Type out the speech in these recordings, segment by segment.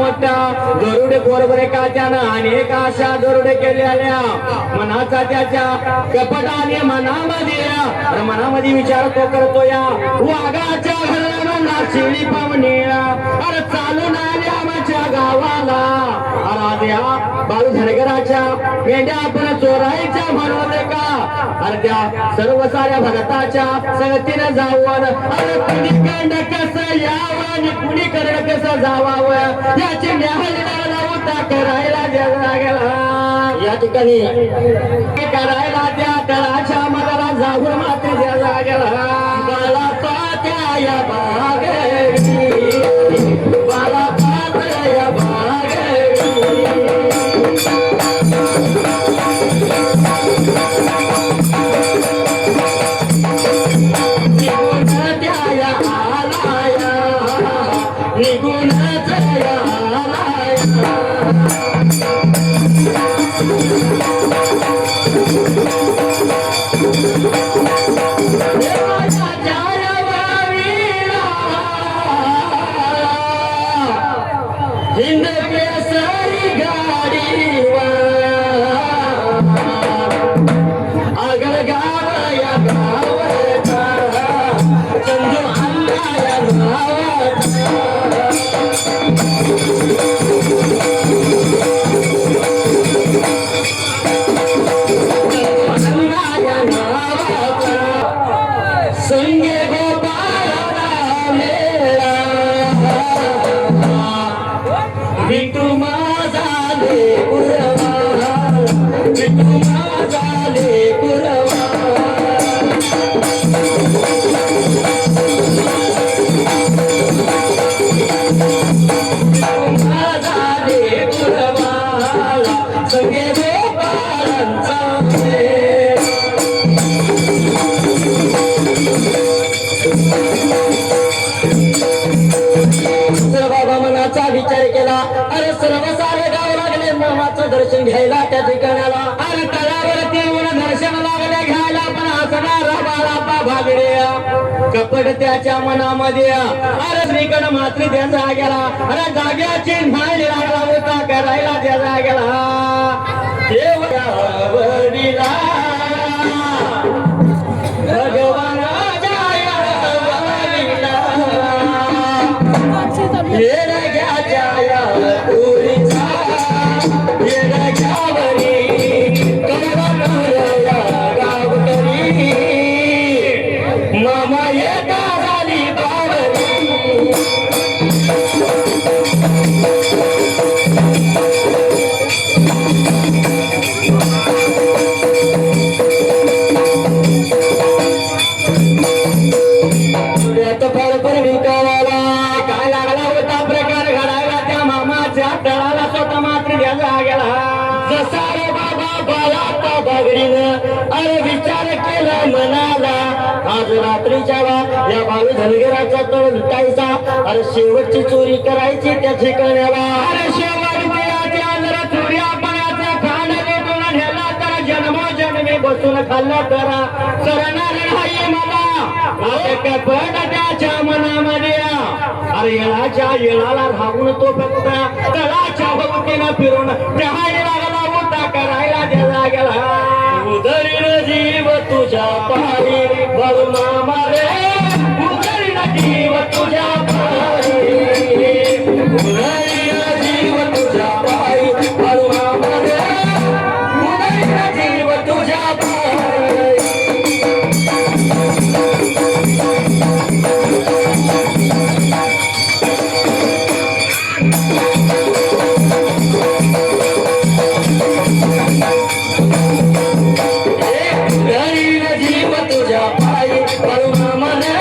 मोठा गरुड बरोबर काच्यानं अनेक आशा गरुड केलेल्या मनाचा त्याच्या कपटाने मनामध्ये विचार तो करतो या वाघाच्या घराला शिळी पाहुणे अरे चालून आल्या माझ्या गावाला अरे या बाळू धनगराच्या मेंढ्या आपण चोरायच्या म्हणून का अरे त्या सर्व साऱ्या भगताच्या संगतीनं जावं अरे कुणीकडं कसं यावं आणि कुणीकडं कसं जावावं याची न्यायालयाला उता करायला गेला या ठिकाणी करायला त्या तळाच्या मधाला जाऊन मात्र द्यायला गेला बाला पात्या या बागेरी बाला पात्या या बागेरी निघून द्याया हिंद केसरी गाडीवर आगळ गाव या गावाचा चंदू अण्णा या गावाचा संगे गोपाळाला मेळा विठू माझा लेकुरवा विठू माझा लेकुरवा विठू माझा लेकुरवा संगे गोपाळांचा बाबा मनाचा विचार केला अरे सर्व सारे गाव लागले मामाचं दर्शन घ्यायला त्या ठिकाणाला अरे तळावरती येऊन दर्शन लागले घ्यायला पण हसणारा बाळापा भागडे कपट त्याच्या मनामध्ये अरे श्रीकडे मात्र त्या जागेला अरे जाग्याची न्याय लागला होता करायला त्या जागेला देवडीला भगवान काय लागला होता प्रकार घडायला त्या मामाच्या तळाला स्वतः मात्र द्यायला गेला जसा रे बाबा बाळापा बागडीनं अरे विचार केला मनाला आज रात्रीच्या या बाळू धनगराचा तळ लुटायचा अरे शेवटची चोरी करायची त्या ठिकाण्याला अरे चोऱ्या पायाचा खाण भेटून ह्याला तर जन्मोजन्मी बसून खाल्लं करा करणार नाही मला कपट त्याच्या मनामध्ये अरे येळाला राहून तो फक्त तळाच्या भोवतीनं फिरून टहाळी लागला होता करायला द्यायला गेला उदरीन जीव तुझ्या पायी बळू मामा रे उदरीन जीव तुझ्या पायी उदरीन जीव तुझ्या पायी बळू मामा रे उदरीन जीव तुझ्या पायी जीव तुझ्या पायी बळू मामा रे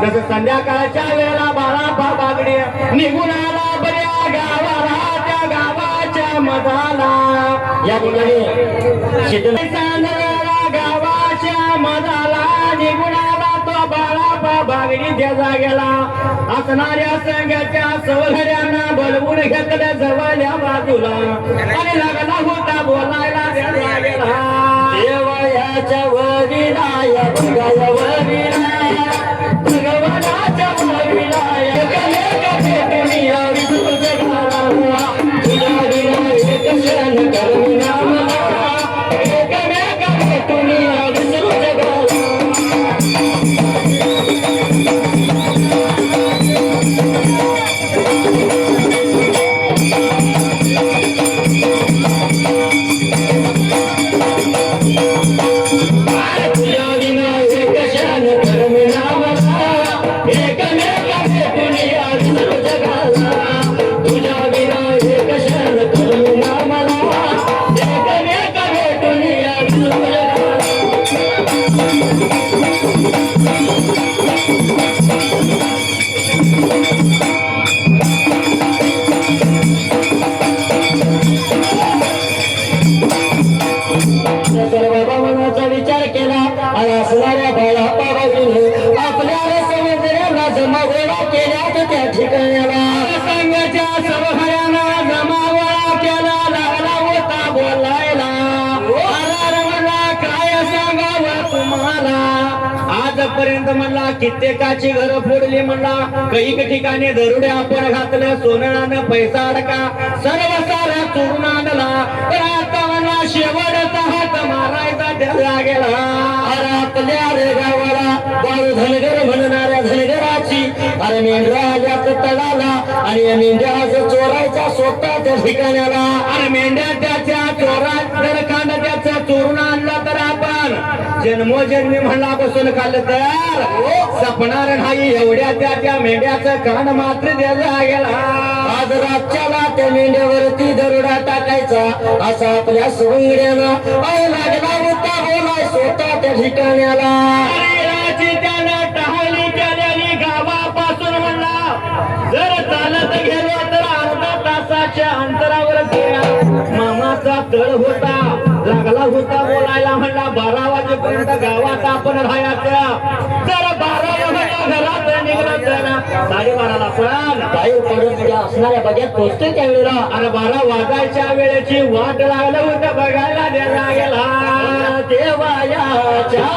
जसं संध्याकाळच्या वेळेला बाळा बागडी निघून आला बऱ्या गावाला त्या गावाच्या मधाला या ठिकाणी गावाच्या मधाला निघून आला तो बाळा बागडी त्याचा गेला असणाऱ्या संघाच्या सवलऱ्यांना बोलवून घेतल्या जवळल्या बाजूला आणि लागला होता बोलायला त्याचा गेला देवयाच्या वरीला या बघाया वरीला भगवानाच्या वरीला दुनिया विसरू जगाला तुझ्या विना एक क्षण करुणा एकमेक दुनिया विसरू जगाला आजपर्यंत म्हणला कित्येकाची घर फोडली म्हणला कैक ठिकाणी दरोडे आपण घातलं सोनानं पैसा अडका सर्व सारा चोरून आणला तर आता म्हणला शेवटचा हात मारायचा त्याला गेला अरे आपल्या रे गावाला बाळू धनगर म्हणणाऱ्या धनगराची अरे मेंढरा आल्याच तडाला आणि मेंढ्या चोरायचा स्वतः त्या ठिकाणाला अरे मेंढ्या त्याच्या चोरा खांड त्याचा चोरून आणला तर आपण जन्मोजन्मी म्हणल्यापासून खाल्लं तर सपणार नाही एवढ्या त्या मेंढ्याचं कान मात्र द्यायला गेला. आज रातच्याला त्या मेंढ्यावरती दरोडा टाकायचा असा आपल्या सोंगड्यानं लागला होता बोलाय स्वतः त्या ठिकाण्याला. त्यानं टहली केल्याने गावापासून म्हणला जर चालत गेलो तर अर्धा तासाच्या अंतरावर मामाचा तळ होता. लागला होता बोलायला म्हणला 12 वाजेपर्यंत गावात आपण राहायचं. जर 12 वाजता घरात निघलं तर 12:30ला पण बाहेर पडून असणाऱ्या बघ्यात पोहोचतोय त्यावेळेला. अरे 12 वाजायच्या वेळेची वाट लागलं होतं बघायला द्यायला गेला देवायाच्या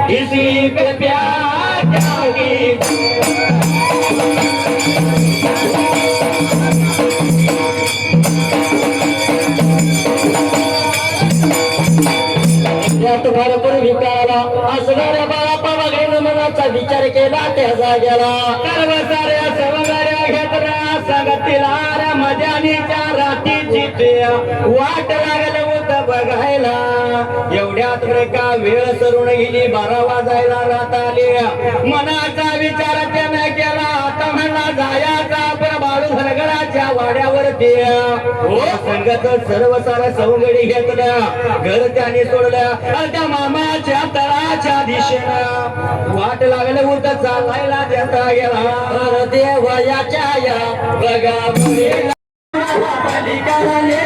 इसी पे प्यार जागी भरपूर विकायला असणाऱ्या बाळापा वगैरे मनाचा विचार केला त्याचा गेला. सर्वसाऱ्या सवगाऱ्या घेतल्या संगतीला मजानीच्या रात्रीची ते वाट लागलं होतं बघायला. एवढ्यात का वेळ सरून गेली 12 वाजायला रात आली. मनाचा विचार त्यानं केला आता म्हणला जायाचा आपण बाळू धनगराच्या वाड्यावरती. संगत सर्व सारा सवगडी घेतल्या घर त्याने सोडलं त्या मामाच्या तळाच्या दिशेनं वाट लागलं होतं चालायला देता गेला. देवयाच्या या बघा पलीकडे